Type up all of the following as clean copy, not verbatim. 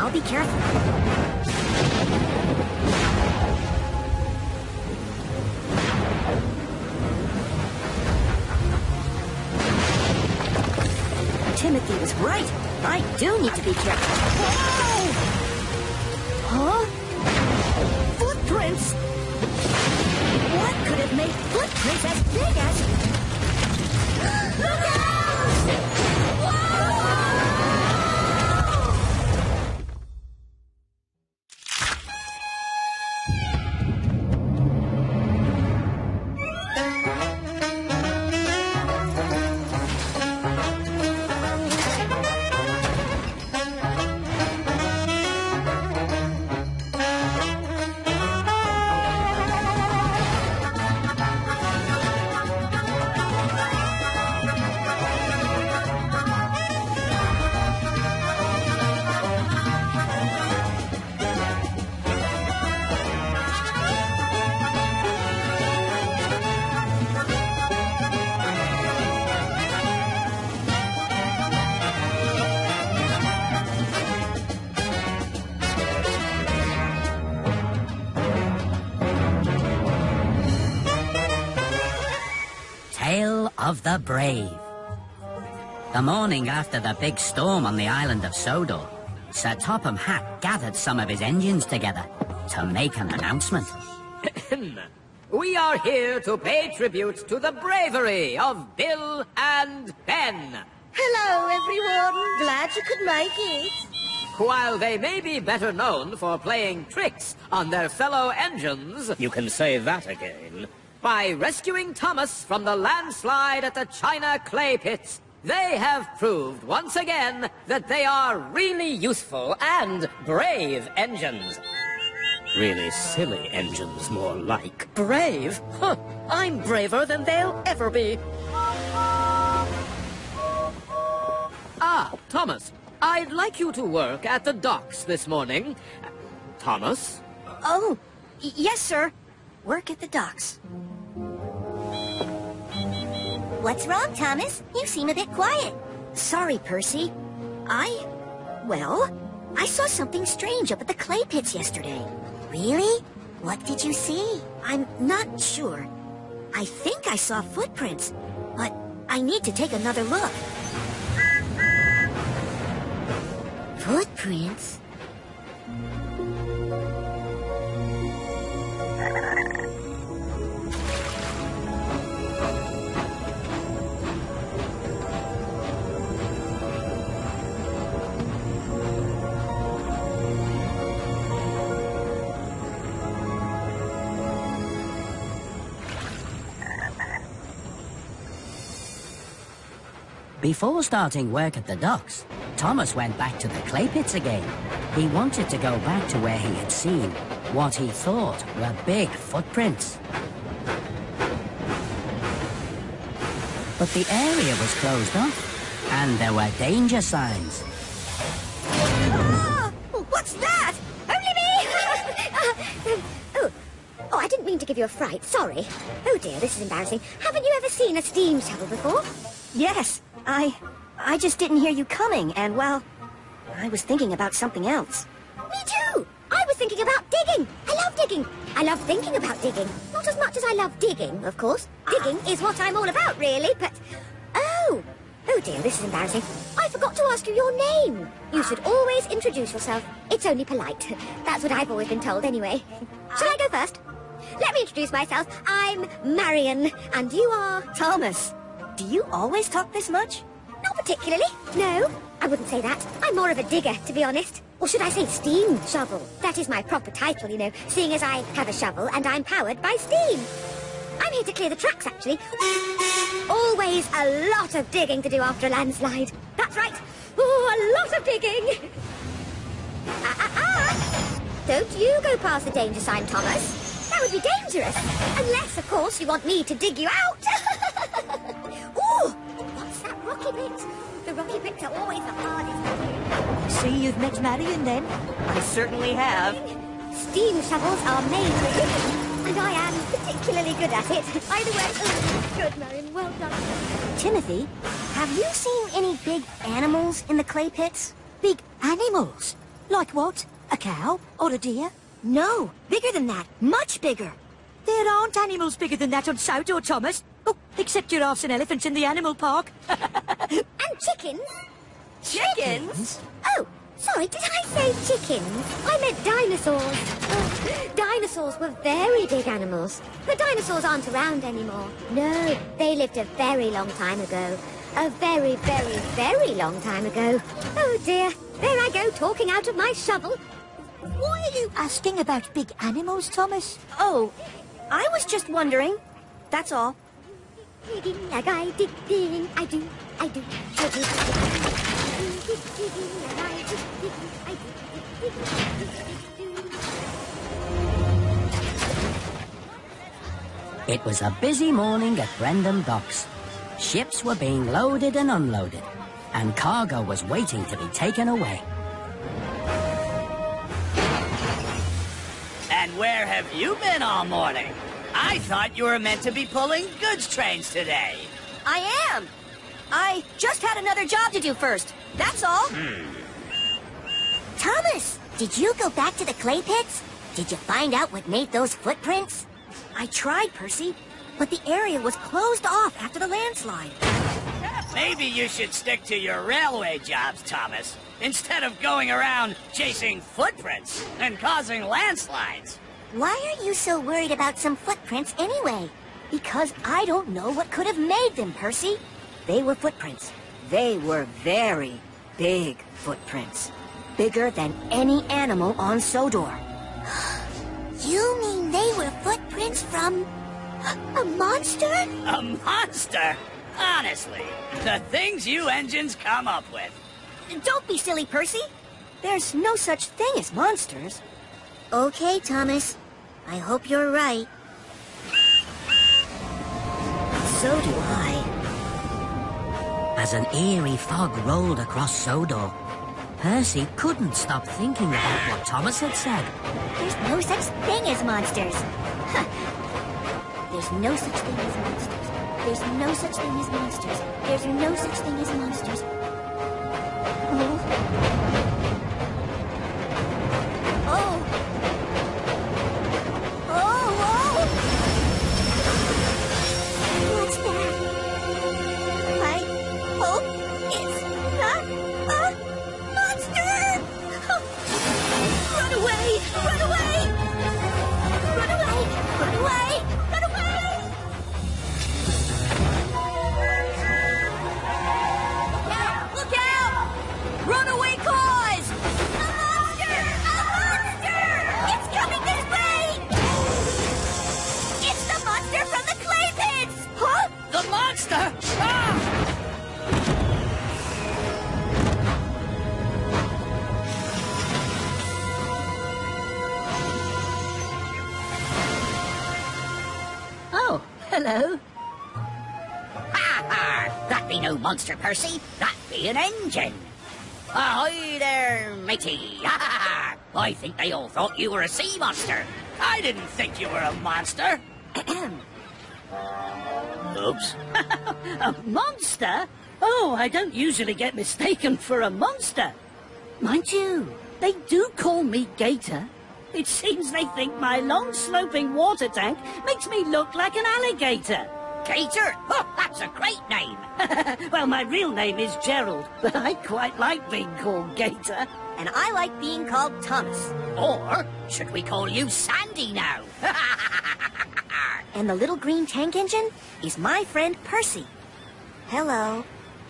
I'll be careful. Timothy was right. I do need to be careful. Whoa! Huh? Footprints? What could have made footprints as big as... Look out! Whoa! Tale of the Brave. The morning after the big storm on the island of Sodor, Sir Topham Hatt gathered some of his engines together to make an announcement. We are here to pay tribute to the bravery of Bill and Ben. Hello, everyone. Glad you could make it. While they may be better known for playing tricks on their fellow engines... You can say that again. By rescuing Thomas from the landslide at the China clay pits, they have proved once again that they are really useful and brave engines. Really silly engines, more like. Brave? Huh. I'm braver than they'll ever be. Ah, Thomas, I'd like you to work at the docks this morning. Thomas? Oh, yes, sir. Work at the docks. What's wrong, Thomas? You seem a bit quiet. Sorry, Percy. Well, I saw something strange up at the clay pits yesterday. Really? What did you see? I'm not sure. I think I saw footprints, but I need to take another look. Footprints? Before starting work at the docks, Thomas went back to the clay pits again. He wanted to go back to where he had seen what he thought were big footprints. But the area was closed off, and there were danger signs. Ah! What's that? Only me! Oh, I didn't mean to give you a fright, sorry. Oh dear, this is embarrassing. Haven't you ever seen a steam shovel before? Yes, I just didn't hear you coming, and well, I was thinking about something else. Me too! I was thinking about digging! I love digging! I love thinking about digging. Not as much as I love digging, of course. Digging is what I'm all about, really, but... Oh dear, this is embarrassing. I forgot to ask you your name. You should always introduce yourself. It's only polite. That's what I've always been told, anyway. Shall I go first? Let me introduce myself. I'm Marion, and you are... Thomas. Do you always talk this much? Not particularly, no. I wouldn't say that. I'm more of a digger, to be honest. Or should I say steam shovel? That is my proper title, you know, seeing as I have a shovel and I'm powered by steam. I'm here to clear the tracks, actually. Always a lot of digging to do after a landslide. That's right. Oh, a lot of digging. Don't you go past the danger sign, Thomas. That would be dangerous. Unless, of course, you want me to dig you out. Ooh, what's that rocky bit? The rocky bits are always the hardest. See, you've met Marion, then? I certainly have. Steam shovels are made for digging, and I am particularly good at it. Either way, good, Marion, well done. Timothy, have you seen any big animals in the clay pits? Big animals? Like what? A cow? Or a deer? No, bigger than that. Much bigger. There aren't animals bigger than that on Sodor, Thomas. Oh, except giraffes and elephants in the animal park. And chickens. Chickens? Oh, sorry, did I say chickens? I meant dinosaurs. Oh, dinosaurs were very big animals. But dinosaurs aren't around anymore. No, they lived a very long time ago. A very, very, very long time ago. Oh dear, there I go talking out of my shovel. Why are you asking about big animals, Thomas? Oh, I was just wondering. That's all. Digging like I dig, digging, I do. Digging like I dig, digging, I do. It was a busy morning at Brendam Docks. Ships were being loaded and unloaded, and cargo was waiting to be taken away. And where have you been all morning? I thought you were meant to be pulling goods trains today. I am. I just had another job to do first. That's all. Thomas, did you go back to the clay pits? Did you find out what made those footprints? I tried, Percy, but the area was closed off after the landslide. Maybe you should stick to your railway jobs, Thomas, instead of going around chasing footprints and causing landslides. Why are you so worried about some footprints anyway? Because I don't know what could have made them, Percy. They were footprints. They were very big footprints. Bigger than any animal on Sodor. You mean they were footprints from a monster? A monster? Honestly, the things you engines come up with. Don't be silly, Percy. There's no such thing as monsters. Okay, Thomas. I hope you're right. So do I. As an eerie fog rolled across Sodor, Percy couldn't stop thinking about what Thomas had said. There's no such thing as monsters. Huh. There's no such thing as monsters. There's no such thing as monsters. There's no such thing as monsters. Oh. Oh. Oh, oh. What's that? I hope it's not a monster. Run away! Run away! Run away! Run away! Run away! Look out! Runaway cause! A monster! A monster! It's coming this way! It's the monster from the clay pits! Huh? The monster! Ah! Oh, hello. Ha ha! That be no monster, Percy. That be an engine. Ahoy there, matey. Ha ha ha! I think they all thought you were a sea monster. I didn't think you were a monster. Oops. A monster? Oh, I don't usually get mistaken for a monster. Mind you, they do call me Gator. It seems they think my long sloping water tank makes me look like an alligator. Gator? Oh, that's a great name. Well, my real name is Gerald, but I quite like being called Gator. And I like being called Thomas. Or should we call you Sandy now? And the little green tank engine is my friend Percy. Hello.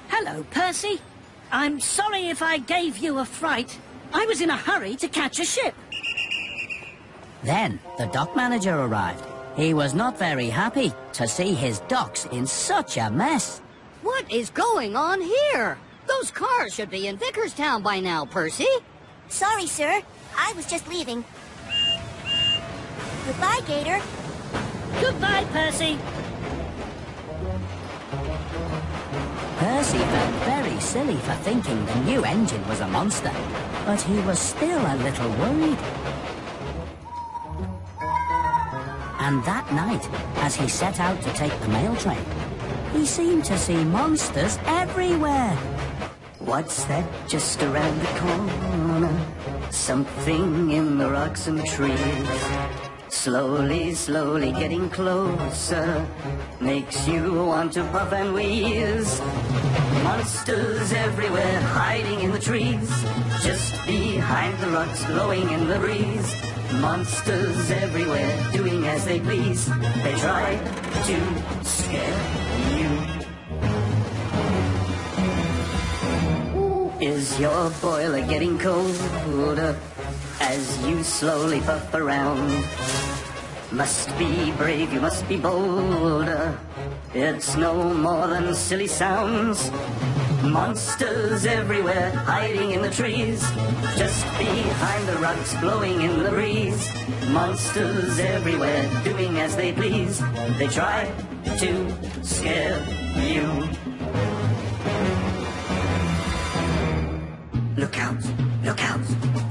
Hello, Percy. I'm sorry if I gave you a fright. I was in a hurry to catch a ship. Then the dock manager arrived. He was not very happy to see his docks in such a mess. What is going on here? Those cars should be in Vickerstown by now, Percy. Sorry, sir. I was just leaving. Goodbye, Gator. Goodbye, Percy. Percy felt very silly for thinking the new engine was a monster, but he was still a little worried. And that night, as he set out to take the mail train, he seemed to see monsters everywhere. What's that just around the corner? Something in the rocks and trees, slowly, slowly getting closer, makes you want to puff and wheeze. Monsters everywhere hiding in the trees, just behind the rocks blowing in the breeze. Monsters everywhere doing as they please, they try to scare you. Is your boiler getting colder as you slowly puff around? Must be brave, you must be bolder. It's no more than silly sounds. Monsters everywhere hiding in the trees, just behind the rocks blowing in the breeze. Monsters everywhere doing as they please, they try to scare you. Look out,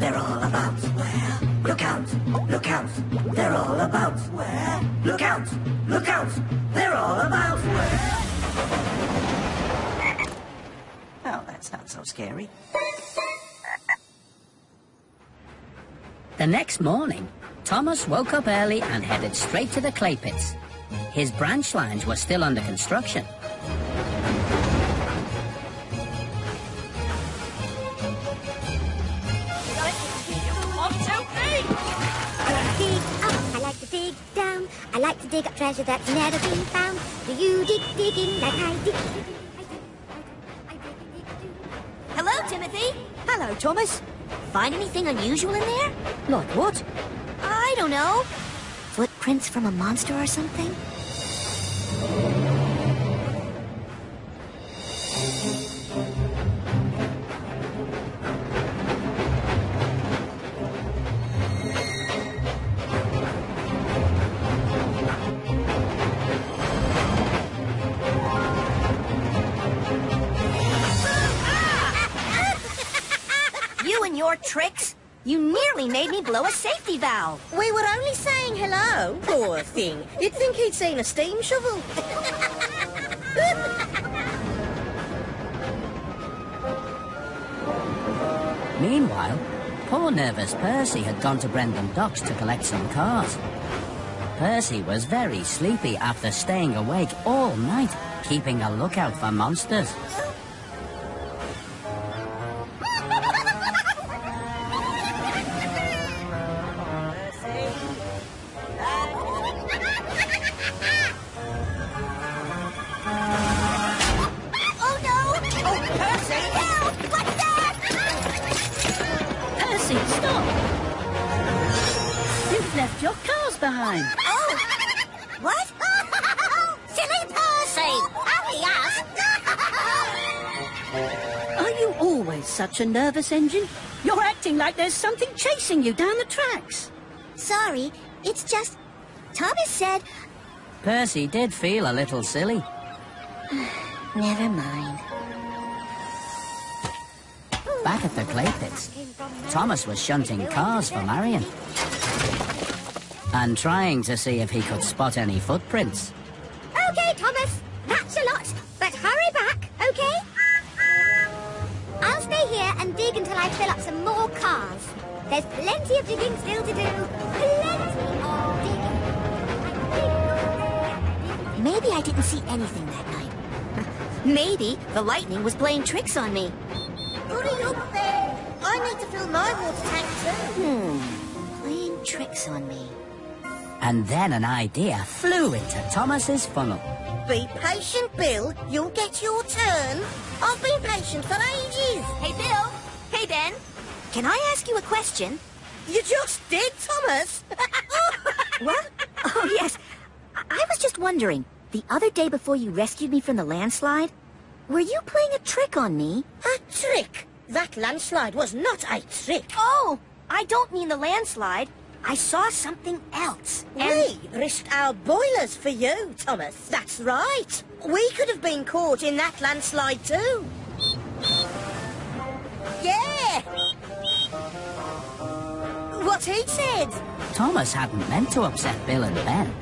they're all about. Where? Look out, they're all about. Where? Look out, they're all about. Where? Oh, that's not so scary. The next morning, Thomas woke up early and headed straight to the clay pits. His branch lines were still under construction. I like to dig down. I like to dig up treasure that's never been found. Do you dig digging like I dig? Hello, Timothy. Hello, Thomas. Find anything unusual in there? Like what? I don't know. Footprints from a monster or something? Your tricks? You nearly made me blow a safety valve. We were only saying hello. Poor thing. You'd think he'd seen a steam shovel. Meanwhile, poor nervous Percy had gone to Brendam Docks to collect some cars. Percy was very sleepy after staying awake all night, keeping a lookout for monsters. Your car's behind. Oh! What? Silly Percy! Only us! Are you always such a nervous engine? You're acting like there's something chasing you down the tracks. Sorry, it's just... Thomas said... Percy did feel a little silly. Never mind. Back at the clay pits, Thomas was shunting cars for Marion and trying to see if he could spot any footprints. Okay, Thomas, that's a lot, but hurry back, okay? I'll stay here and dig until I fill up some more cars. There's plenty of digging still to do. Plenty of digging. Maybe I didn't see anything that night. Maybe the lightning was playing tricks on me. Hurry up there. I need to fill my water tank too. Playing tricks on me. And then an idea flew into Thomas's funnel. Be patient, Bill. You'll get your turn. I've been patient for ages. Hey, Bill. Hey, Ben. Can I ask you a question? You just did, Thomas. What? Oh, yes. I was just wondering, the other day before you rescued me from the landslide, were you playing a trick on me? A trick? That landslide was not a trick. Oh, I don't mean the landslide. I saw something else. We risked our boilers for you, Thomas. That's right. We could have been caught in that landslide too. Yeah! What he said. Thomas hadn't meant to upset Bill and Ben.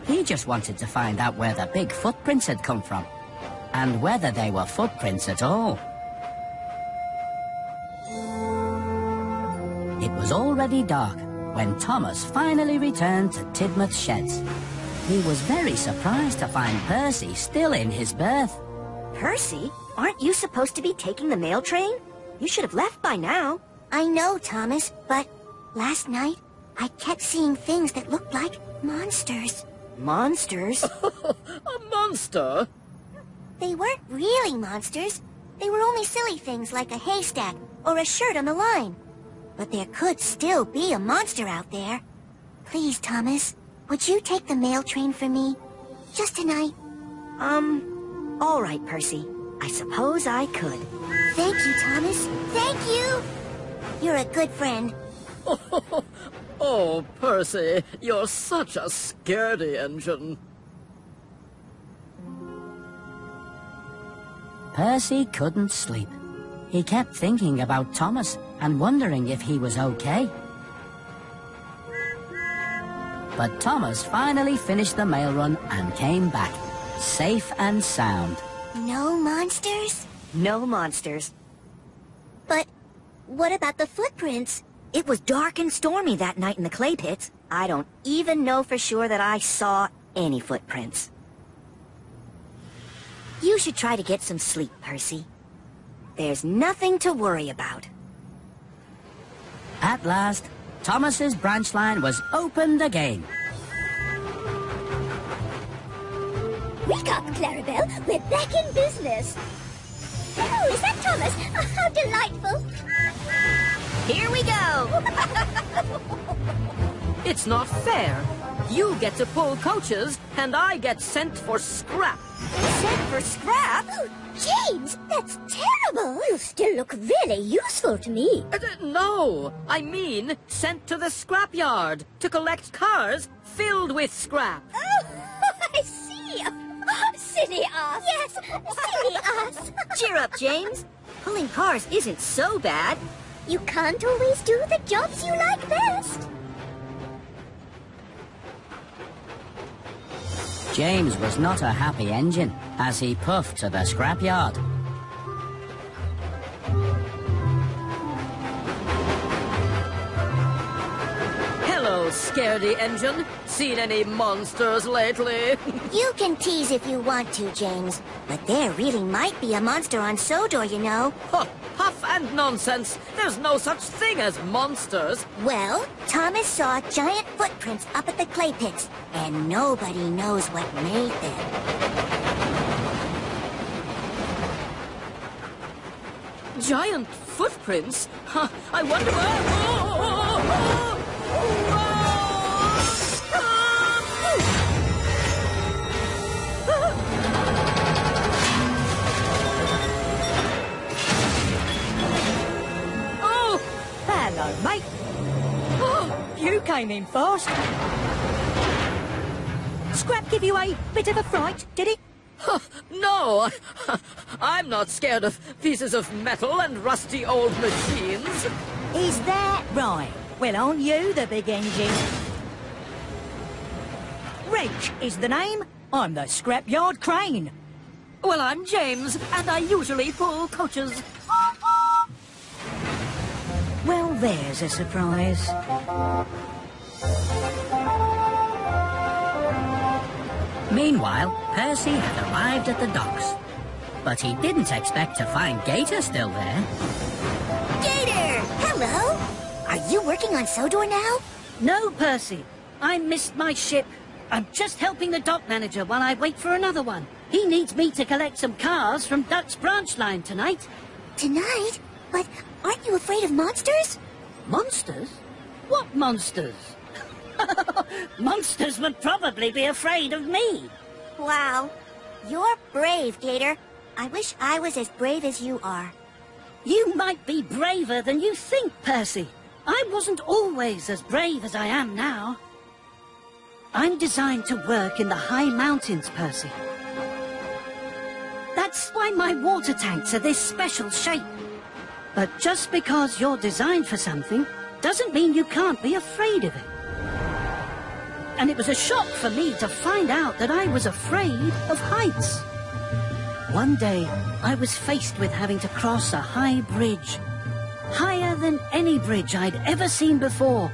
He just wanted to find out where the big footprints had come from, and whether they were footprints at all. It was already dark when Thomas finally returned to Tidmouth Sheds. He was very surprised to find Percy still in his berth. Percy? Aren't you supposed to be taking the mail train? You should have left by now. I know, Thomas, but last night I kept seeing things that looked like monsters. Monsters? A monster? They weren't really monsters. They were only silly things like a haystack or a shirt on the line. But there could still be a monster out there. Please, Thomas, would you take the mail train for me? Just tonight? All right, Percy. I suppose I could. Thank you, Thomas. Thank you! You're a good friend. Oh, Percy, you're such a scaredy engine. Percy couldn't sleep. He kept thinking about Thomas and wondering if he was okay. But Thomas finally finished the mail run and came back, safe and sound. No monsters? No monsters. But what about the footprints? It was dark and stormy that night in the clay pits. I don't even know for sure that I saw any footprints. You should try to get some sleep, Percy. There's nothing to worry about. At last, Thomas's branch line was opened again. Wake up, Clarabelle. We're back in business. Oh, is that Thomas? How delightful. Here we go! It's not fair. You get to pull coaches, and I get sent for scrap. Sent for scrap? Oh, James, that's terrible. You still look really useful to me. No, I mean sent to the scrapyard to collect cars filled with scrap. Oh, I see. Silly us. Yes, silly us. Cheer up, James. Pulling cars isn't so bad. You can't always do the jobs you like best. James was not a happy engine as he puffed to the scrapyard. Hello, scaredy engine. Seen any monsters lately? You can tease if you want to, James. But there really might be a monster on Sodor, you know. Huh, puff and nonsense. There's no such thing as monsters. Well, Thomas saw giant footprints up at the clay pits, and nobody knows what made them. Giant footprints? Huh, I wonder where... Hello, mate. Oh, you came in fast. Scrap give you a bit of a fright, did it? No, I'm not scared of pieces of metal and rusty old machines. Is that right? Well, aren't you the big engine? Reg is the name. I'm the scrapyard crane. Well, I'm James, and I usually pull coaches. Well, there's a surprise. Meanwhile, Percy had arrived at the docks. But he didn't expect to find Gator still there. Gator! Hello! Are you working on Sodor now? No, Percy. I missed my ship. I'm just helping the dock manager while I wait for another one. He needs me to collect some cars from Duck's branch line tonight. Tonight? But aren't you afraid of monsters? Monsters? What monsters? Monsters would probably be afraid of me. Wow. You're brave, Gator. I wish I was as brave as you are. You might be braver than you think, Percy. I wasn't always as brave as I am now. I'm designed to work in the high mountains, Percy. That's why my water tanks are this special shape. But just because you're designed for something doesn't mean you can't be afraid of it. And it was a shock for me to find out that I was afraid of heights. One day, I was faced with having to cross a high bridge. higher than any bridge I'd ever seen before.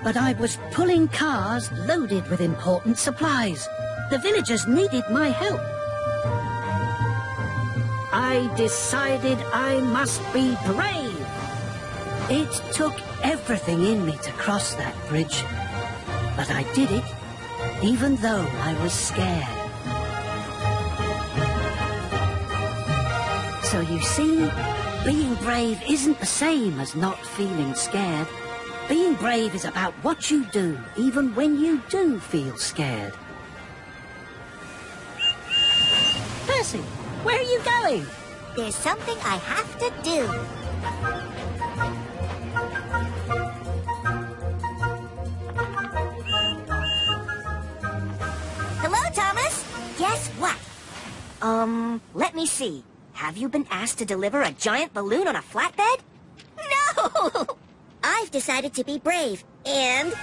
But I was pulling cars loaded with important supplies. The villagers needed my help. I decided I must be brave. It took everything in me to cross that bridge. But I did it, even though I was scared. So you see, being brave isn't the same as not feeling scared. Being brave is about what you do, even when you do feel scared. Percy, where are you going? There's something I have to do. Hello, Thomas. Guess what? Let me see. Have you been asked to deliver a giant balloon on a flatbed? No! I've decided to be brave and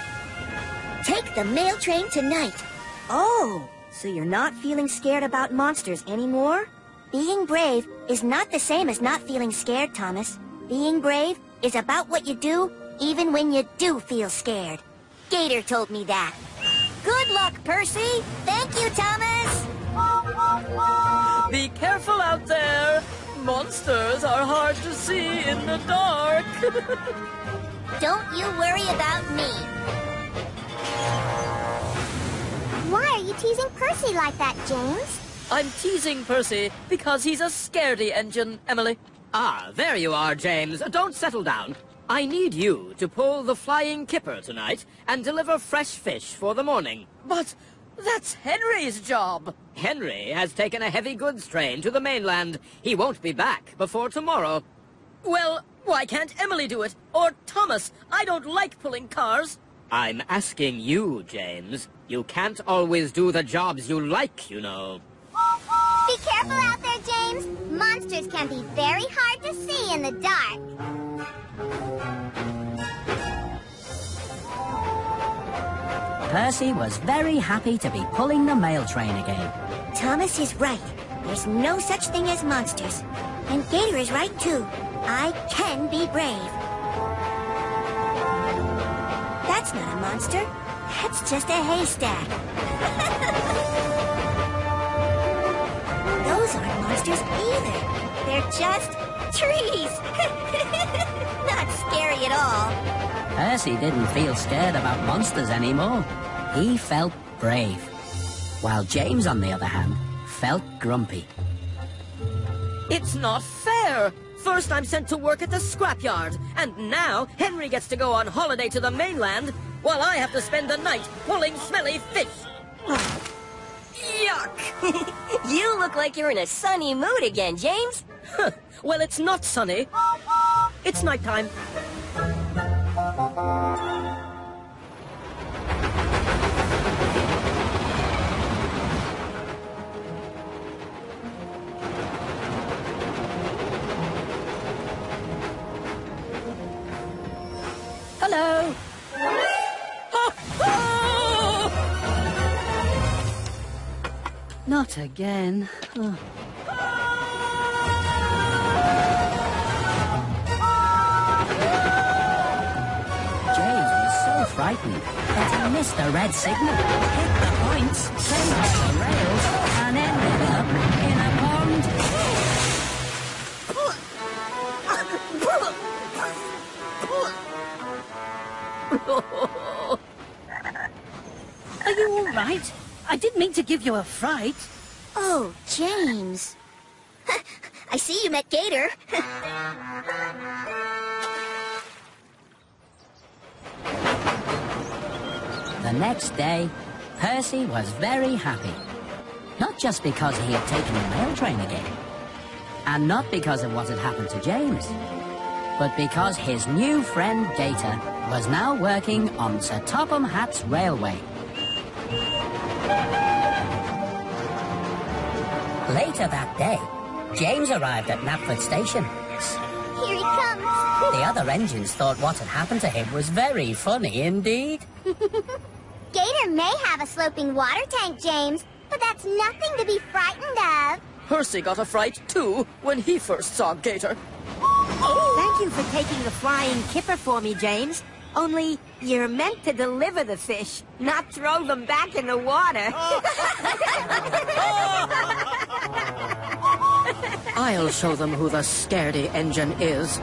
take the mail train tonight. Oh, so you're not feeling scared about monsters anymore? Being brave is not the same as not feeling scared, Thomas. Being brave is about what you do even when you do feel scared. Gator told me that. Good luck, Percy. Thank you, Thomas. Be careful out there. Monsters are hard to see in the dark. Don't you worry about me. Why are you teasing Percy like that, James? I'm teasing Percy because he's a scaredy engine, Emily. Ah, there you are, James. Don't settle down. I need you to pull the flying kipper tonight and deliver fresh fish for the morning. But that's Henry's job. Henry has taken a heavy goods train to the mainland. He won't be back before tomorrow. Well, why can't Emily do it? Or Thomas? I don't like pulling cars. I'm asking you, James. You can't always do the jobs you like, you know. Be careful out there, James. Monsters can be very hard to see in the dark. Percy was very happy to be pulling the mail train again. Thomas is right. There's no such thing as monsters. And Gator is right, too. I can be brave. That's not a monster. That's just a haystack. Those aren't monsters either. They're just trees. Not scary at all. Percy didn't feel scared about monsters anymore. He felt brave. While James, on the other hand, felt grumpy. It's not fair. First I'm sent to work at the scrapyard, and now Henry gets to go on holiday to the mainland, while I have to spend the night pulling smelly fish. Yuck! You look like you're in a sunny mood again, James. Well, it's not sunny. It's nighttime. Hello. Not again. Oh. James was so frightened that he missed the red signal, hit the points, came off the rails, and ended up in a pond. Are you all right? I didn't mean to give you a fright. Oh, James. I see you met Gator. The next day, Percy was very happy. Not just because he had taken the mail train again, and not because of what had happened to James, but because his new friend Gator was now working on Sir Topham Hatt's railway. Later that day, James arrived at Knapford Station. Here he comes. The other engines thought what had happened to him was very funny indeed. Gator may have a sloping water tank, James, but that's nothing to be frightened of. Percy got a fright, too, when he first saw Gator. Thank Thank you for taking the flying kipper for me, James. Only, you're meant to deliver the fish, not throw them back in the water. I'll show them who the scaredy engine is.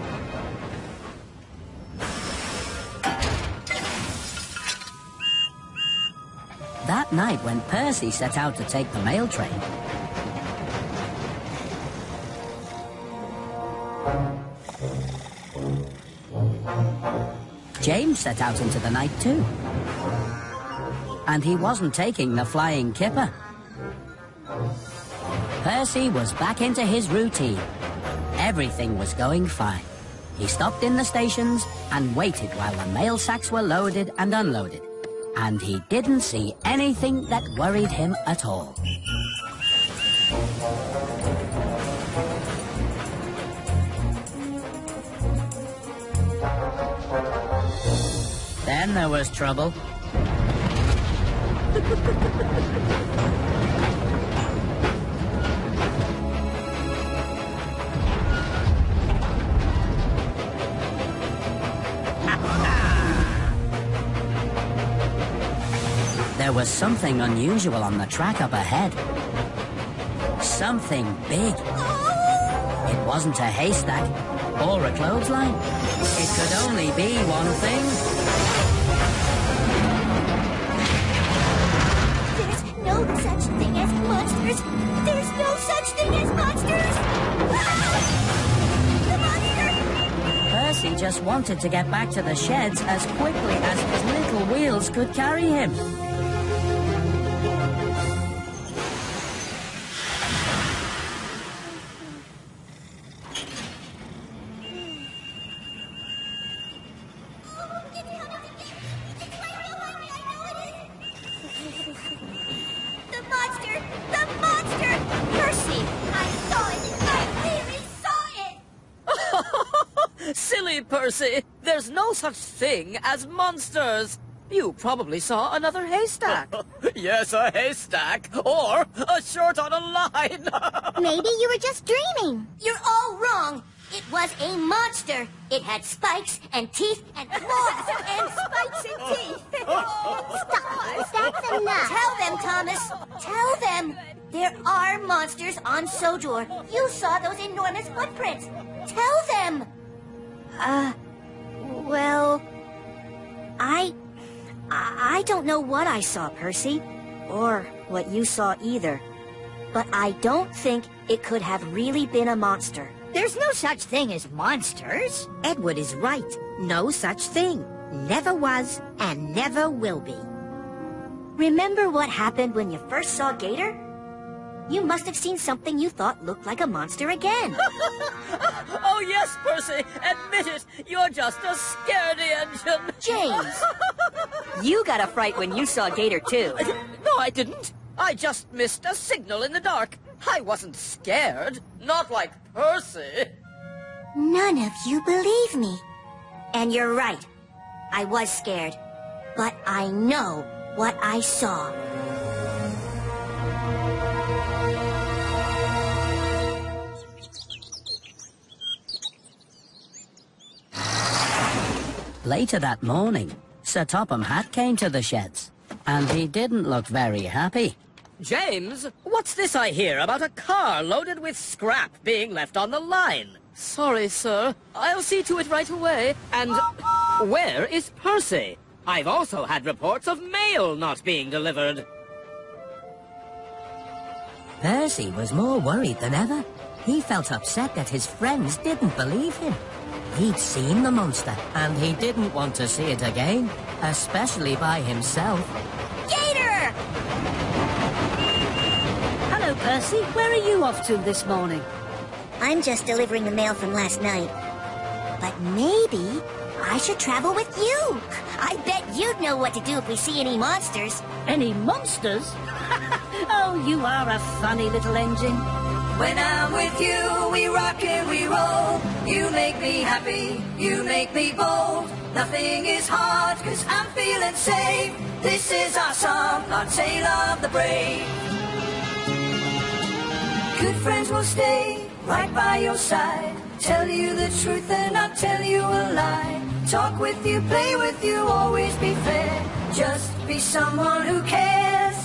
That night, when Percy set out to take the mail train, James set out into the night too. And he wasn't taking the flying kipper. Percy was back into his routine. Everything was going fine. He stopped in the stations and waited while the mail sacks were loaded and unloaded. And he didn't see anything that worried him at all. Then there was trouble. There was something unusual on the track up ahead. Something big. It wasn't a haystack or a clothesline. It could only be one thing. There's no such thing as monsters. There's no such thing as monsters. The monster! Percy just wanted to get back to the sheds as quickly as his little wheels could carry him. Silly Percy! There's no such thing as monsters! You probably saw another haystack. Yes, a haystack. Or a shirt on a line. Maybe you were just dreaming. You're all wrong. It was a monster. It had spikes and teeth and claws and spikes and teeth. Stop. That's enough. Tell them, Thomas. Tell them. There are monsters on Sojor. You saw those enormous footprints. Tell them. Well, I don't know what I saw, Percy, or what you saw either. But I don't think it could have really been a monster. There's no such thing as monsters. Edward is right. No such thing. Never was and never will be. Remember what happened when you first saw Gator? You must have seen something you thought looked like a monster again. Oh, yes, Percy. Admit it. You're just a scaredy engine. James, you got a fright when you saw Gator, too. No, I didn't. I just missed a signal in the dark. I wasn't scared. Not like Percy. None of you believe me. And you're right. I was scared. But I know what I saw. Later that morning, Sir Topham Hatt came to the sheds, and he didn't look very happy. James, what's this I hear about a car loaded with scrap being left on the line? Sorry, sir. I'll see to it right away. And where is Percy? I've also had reports of mail not being delivered. Percy was more worried than ever. He felt upset that his friends didn't believe him. He'd seen the monster, and he didn't want to see it again, especially by himself. Gator! Hello, Percy. Where are you off to this morning? I'm just delivering the mail from last night. But maybe I should travel with you. I bet you'd know what to do if we see any monsters. Any monsters? Oh, you are a funny little engine. When I'm with you, we rock and we roll. You make me happy, you make me bold. Nothing is hard, 'cause I'm feeling safe. This is our song, our tale of the brave. Good friends will stay right by your side tell you the truth and not tell you a lie. Talk with you, play with you, always be fair. Just be someone who cares.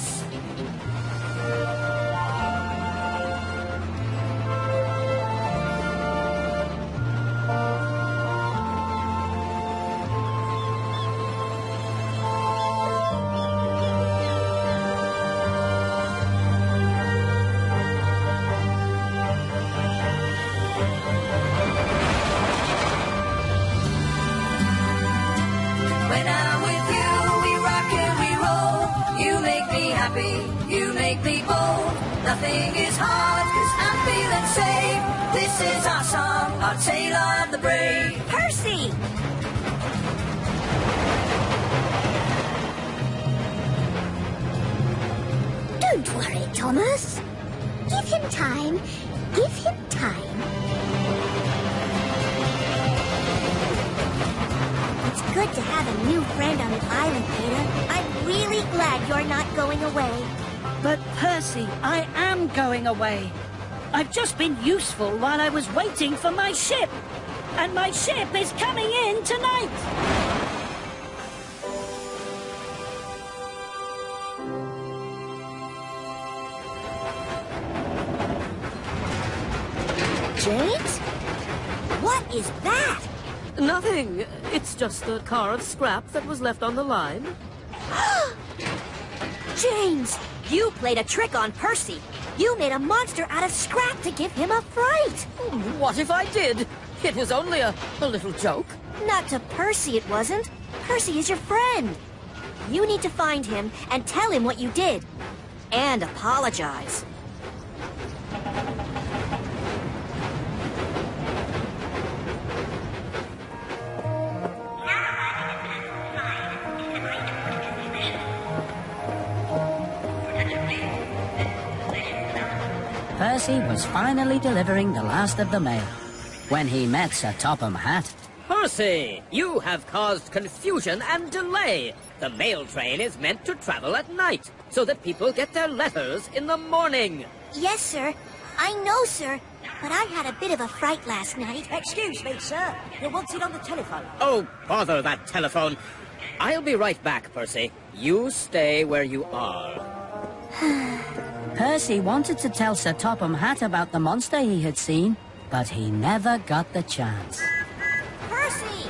When I'm with you, we rock and we roll. You make me happy, you make me bold. Nothing is hard, 'cause I'm feeling safe. This is our song, our tale of the brave. Percy! Don't worry, Thomas. Give him time. Give him time. It's good to have a new friend on the island, Peter. I'm really glad you're not going away. But Percy, I am going away. I've just been useful while I was waiting for my ship. And my ship is coming in tonight. James? What is that? Nothing. It's just a car of scrap that was left on the line. James, you played a trick on Percy. You made a monster out of scrap to give him a fright. What if I did? It was only a little joke. Not to Percy, it wasn't. Percy is your friend. You need to find him and tell him what you did. And apologize. Percy was finally delivering the last of the mail when he met Sir Topham Hatt. Percy, you have caused confusion and delay. The mail train is meant to travel at night so that people get their letters in the morning. Yes, sir. I know, sir. But I had a bit of a fright last night. Excuse me, sir. You're wanted on the telephone. Oh, bother that telephone. I'll be right back, Percy. You stay where you are. Percy wanted to tell Sir Topham Hatt about the monster he had seen, but he never got the chance. Percy!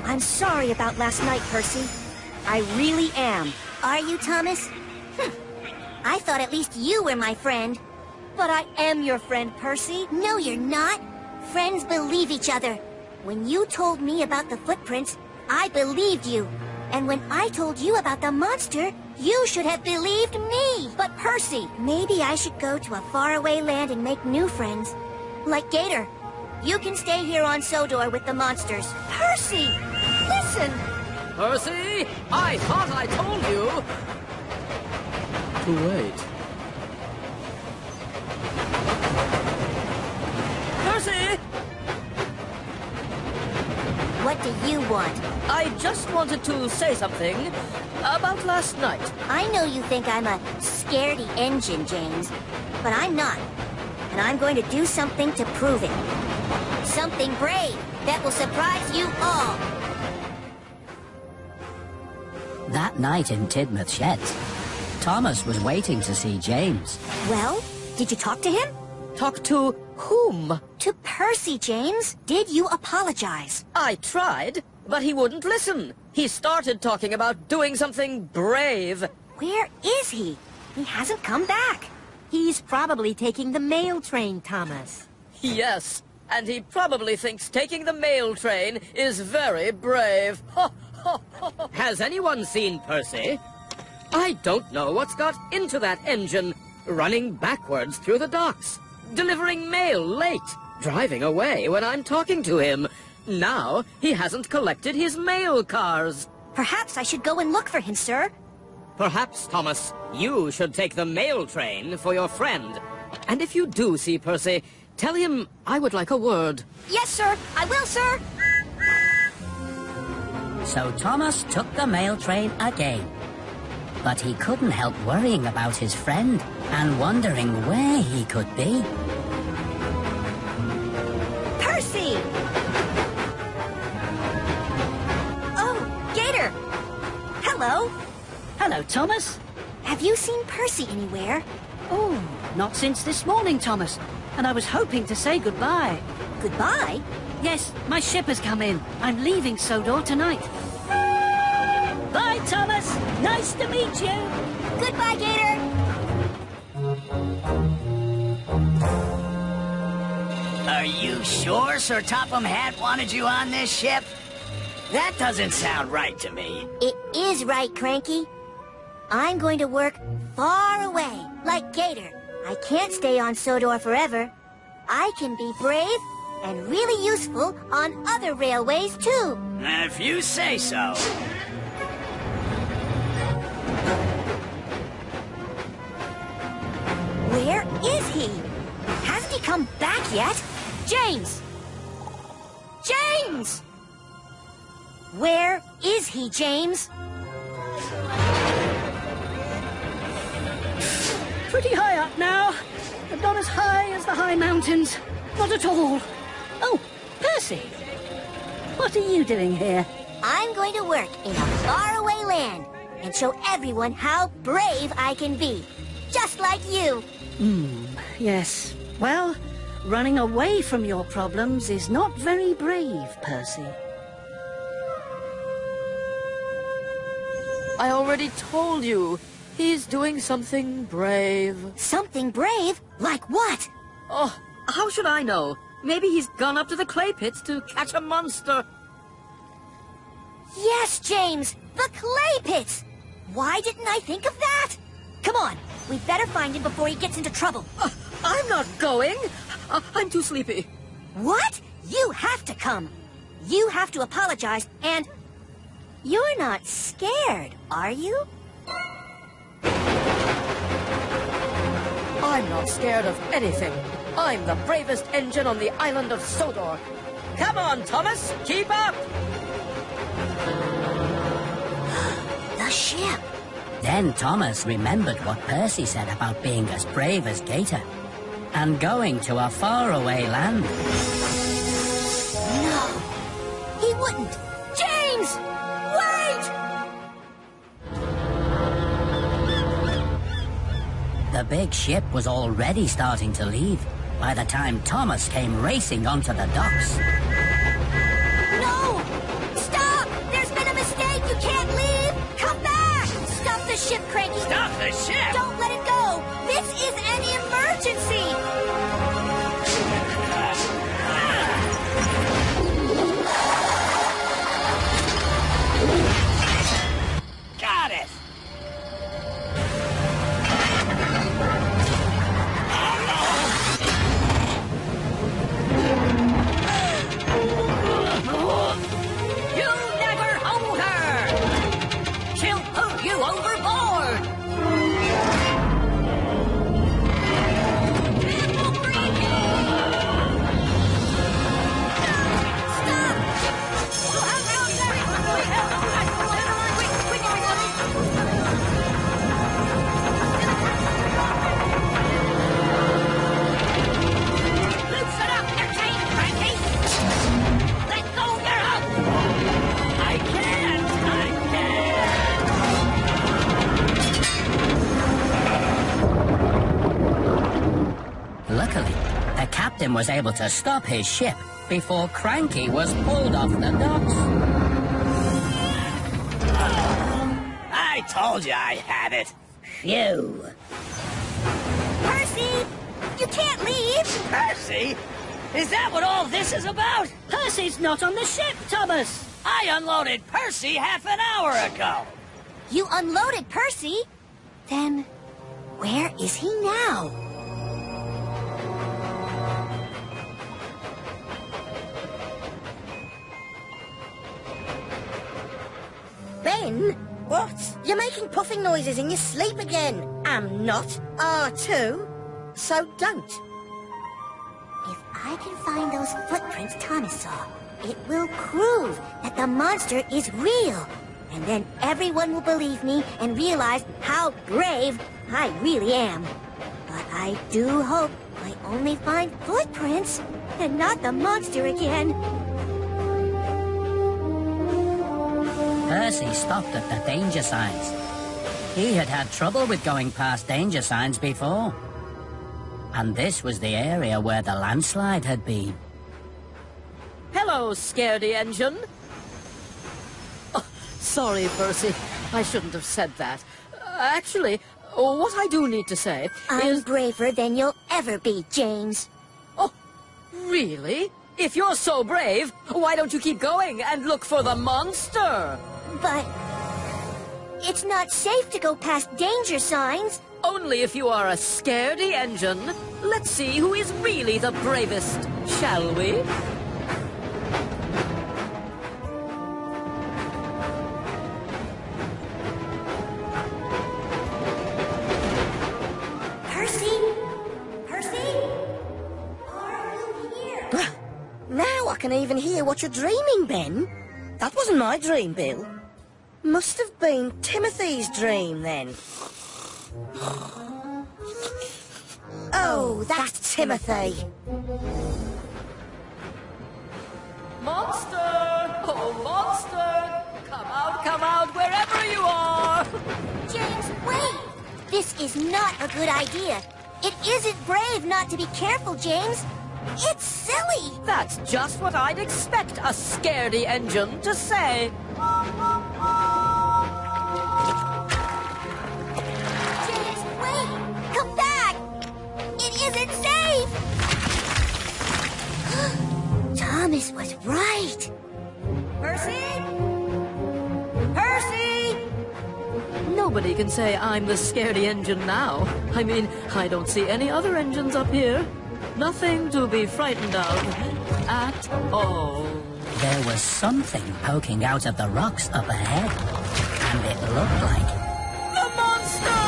I'm sorry about last night, Percy. I really am. Are you, Thomas? I thought at least you were my friend. But I am your friend, Percy. No, you're not. Friends believe each other. When you told me about the footprints, I believed you. And when I told you about the monster, you should have believed me. But Percy, maybe I should go to a faraway land and make new friends. Like Gator. You can stay here on Sodor with the monsters. Percy! Listen! Percy, I thought I told you to wait. Percy! What do you want? I just wanted to say something about last night. I know you think I'm a scaredy engine, James, but I'm not. And I'm going to do something to prove it. Something brave that will surprise you all. That night in Tidmouth Sheds, Thomas was waiting to see James. Well, did you talk to him? Talk to whom? To Percy, James. Did you apologize? I tried, but he wouldn't listen. He started talking about doing something brave. Where is he? He hasn't come back. He's probably taking the mail train, Thomas. Yes, and he probably thinks taking the mail train is very brave. Has anyone seen Percy? I don't know what's got into that engine. Running backwards through the docks. Delivering mail late. Driving away when I'm talking to him. Now he hasn't collected his mail cars. Perhaps I should go and look for him, sir. Perhaps, Thomas, you should take the mail train for your friend. And if you do see Percy, tell him I would like a word. Yes, sir. I will, sir. So Thomas took the mail train again. But he couldn't help worrying about his friend and wondering where he could be. hello. Hello, Thomas. Have you seen Percy anywhere? Oh, not since this morning, Thomas. And I was hoping to say goodbye. Goodbye? Yes, my ship has come in. I'm leaving Sodor tonight. Bye, Thomas. Nice to meet you. Goodbye, Gator. Are you sure Sir Topham Hatt wanted you on this ship? That doesn't sound right to me. It is right, Cranky. I'm going to work far away, like Gator. I can't stay on Sodor forever. I can be brave and really useful on other railways, too. If you say so. Where is he? Hasn't he come back yet? James! James! Where is he, James? Pretty high up now, but not as high as the high mountains. Not at all. Oh, Percy! What are you doing here? I'm going to work in a faraway land and show everyone how brave I can be. Just like you. Yes. Well, running away from your problems is not very brave, Percy. I already told you. He's doing something brave. Something brave? Like what? Oh, how should I know? Maybe he's gone up to the clay pits to catch a monster. Yes, James! The clay pits! Why didn't I think of that? Come on, we better find him before he gets into trouble. I'm not going. I'm too sleepy. What? You have to come. You have to apologize, and... You're not scared, are you? I'm not scared of anything. I'm the bravest engine on the island of Sodor. Come on, Thomas, keep up! The ship. Then Thomas remembered what Percy said about being as brave as Gator and going to a faraway land. No, he wouldn't. James! Wait! The big ship was already starting to leave by the time Thomas came racing onto the docks. No! Stop! There's been a mistake! You can't leave! Come back! Stop the ship, Cranky! Stop the ship! Don't let it go! This is an emergency! Got it! You'll never hold her! She'll pull you overboard! Loosen up your chain, Frankie! Let go of your hook! I can't! Luckily, the captain was able to stop his ship before Cranky was pulled off the docks. I told you I had it. Phew. Percy! You can't leave! Percy? Is that what all this is about? Percy's not on the ship, Thomas! I unloaded Percy half an hour ago. You unloaded Percy? Then, where is he now? Ben? What? You're making puffing noises in your sleep again. I'm not. R2. So don't. If I can find those footprints Thomas saw, it will prove that the monster is real. And then everyone will believe me and realize how brave I really am. But I do hope I only find footprints and not the monster again. Percy stopped at the danger signs. He had had trouble with going past danger signs before. And this was the area where the landslide had been. Hello, scaredy engine. Oh, sorry, Percy. I shouldn't have said that. Actually, what I do need to say I'm is... braver than you'll ever be, James. Oh, really? If you're so brave, why don't you keep going and look for the monster? But it's not safe to go past danger signs. Only if you are a scaredy engine. Let's see who is really the bravest, shall we? Now I can even hear what you're dreaming, Ben. That wasn't my dream, Bill. Must have been Timothy's dream, then. Oh, that's Timothy. Monster! Oh, monster! Come out, wherever you are! James, wait! This is not a good idea. It isn't brave not to be careful, James. It's silly! That's just what I'd expect a scaredy engine to say. James, wait! Come back! It isn't safe! Thomas was right. Percy? Percy! Nobody can say I'm the scaredy engine now. I mean, I don't see any other engines up here. Nothing to be frightened of at all. There was something poking out of the rocks up ahead, and it looked like... The monster!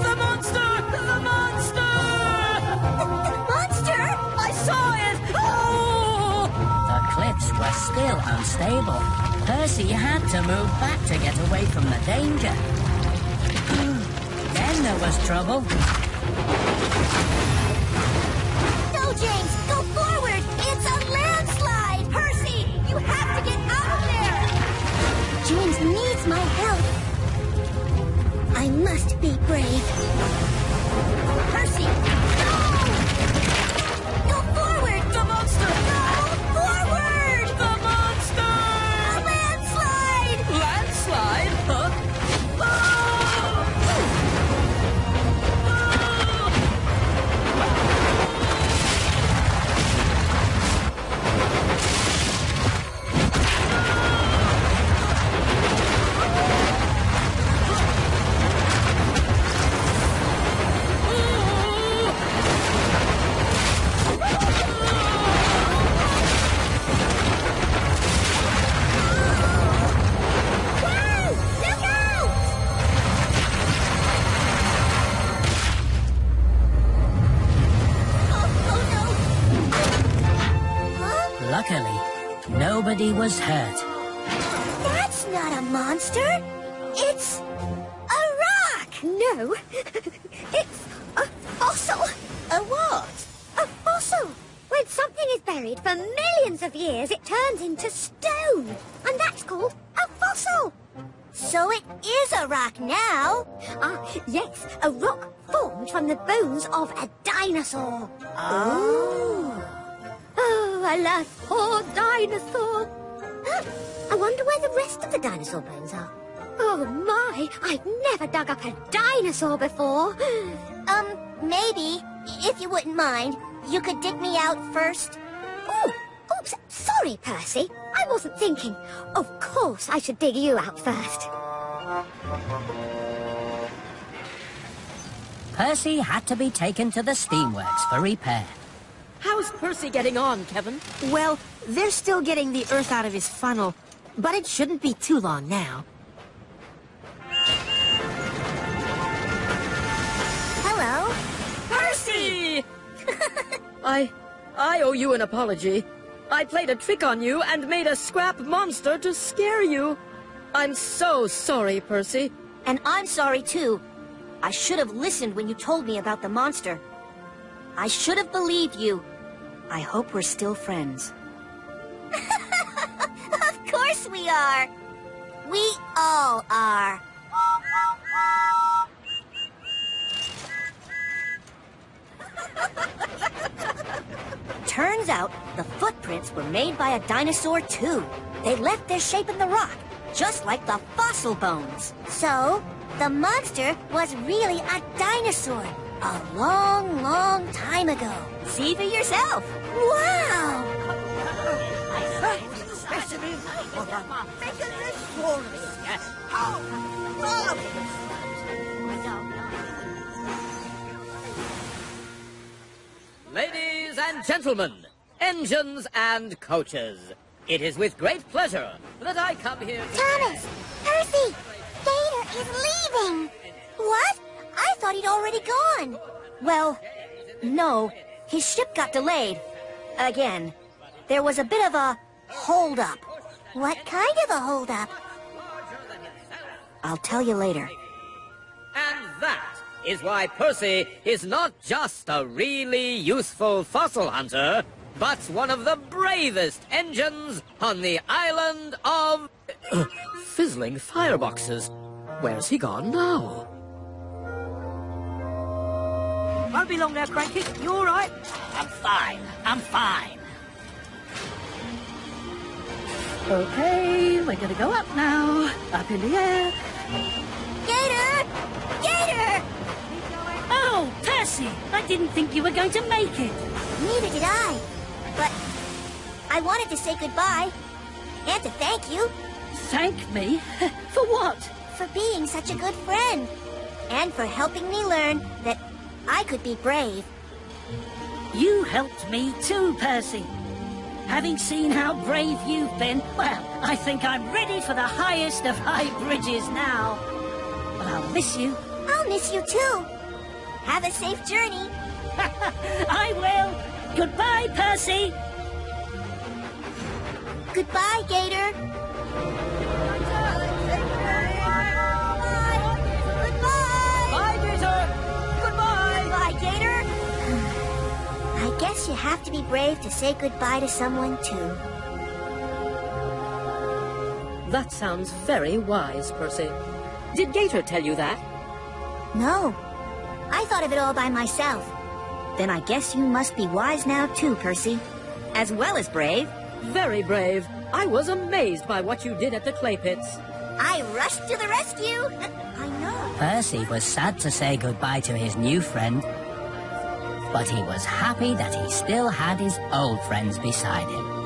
The monster! The monster! Monster? I saw it! Oh! The cliffs were still unstable. Percy had to move back to get away from the danger. Then there was trouble. No, James! Go forward! It's a landslide! Percy! You have to get out of there! James needs my help. I must be brave. Percy! No! Go forward! The monster! Go forward! The monster! A landslide! Landslide? Huh? Luckily, nobody was hurt. That's not a monster. It's a rock. No, it's a fossil. A what? A fossil. When something is buried for millions of years, it turns into stone. And that's called a fossil. So it is a rock now. Ah, yes, a rock formed from the bones of a dinosaur. Oh, alas, poor dinosaur. I wonder where the rest of the dinosaur bones are. Oh, my, I've never dug up a dinosaur before. Maybe, if you wouldn't mind, you could dig me out first. Oh, oops, sorry, Percy. I wasn't thinking. Of course I should dig you out first. Percy had to be taken to the steamworks for repair. How's Percy getting on, Kevin? Well, they're still getting the earth out of his funnel, but it shouldn't be too long now. Hello? Percy! I owe you an apology. I played a trick on you and made a scrap monster to scare you. I'm so sorry, Percy. And I'm sorry, too. I should have listened when you told me about the monster. I should have believed you. I hope we're still friends. Of course we are. We all are. Turns out the footprints were made by a dinosaur too. They left their shape in the rock, just like the fossil bones. So, the monster was really a dinosaur a long, long time ago. See for yourself. Wow! Ladies and gentlemen, engines and coaches, it is with great pleasure that I come here to... Thomas! Percy! Gator is leaving! What? I thought he'd already gone. Well, no. His ship got delayed. Again. There was a bit of a hold-up. What kind of a hold-up? I'll tell you later. And that is why Percy is not just a really useful fossil hunter, but one of the bravest engines on the island of... fizzling fireboxes. Where's he gone now? Won't be long now, Cranky. You all right? I'm fine. I'm fine. Okay, we're gonna go up now. Up in the air. Gator! Gator! Oh, Percy! I didn't think you were going to make it. Neither did I. But I wanted to say goodbye. And to thank you. Thank me? For what? For being such a good friend. And for helping me learn that I could be brave. You helped me too, Percy. Having seen how brave you've been, well, I think I'm ready for the highest of high bridges now. But I'll miss you. I'll miss you too. Have a safe journey. I will. Goodbye, Percy. Goodbye, Gator. Bye, Gator. Goodbye. Bye, Gator. I guess you have to be brave to say goodbye to someone, too. That sounds very wise, Percy. Did Gator tell you that? No. I thought of it all by myself. Then I guess you must be wise now too, Percy. As well as brave. Very brave. I was amazed by what you did at the clay pits. I rushed to the rescue. I know. Percy was sad to say goodbye to his new friend, but he was happy that he still had his old friends beside him.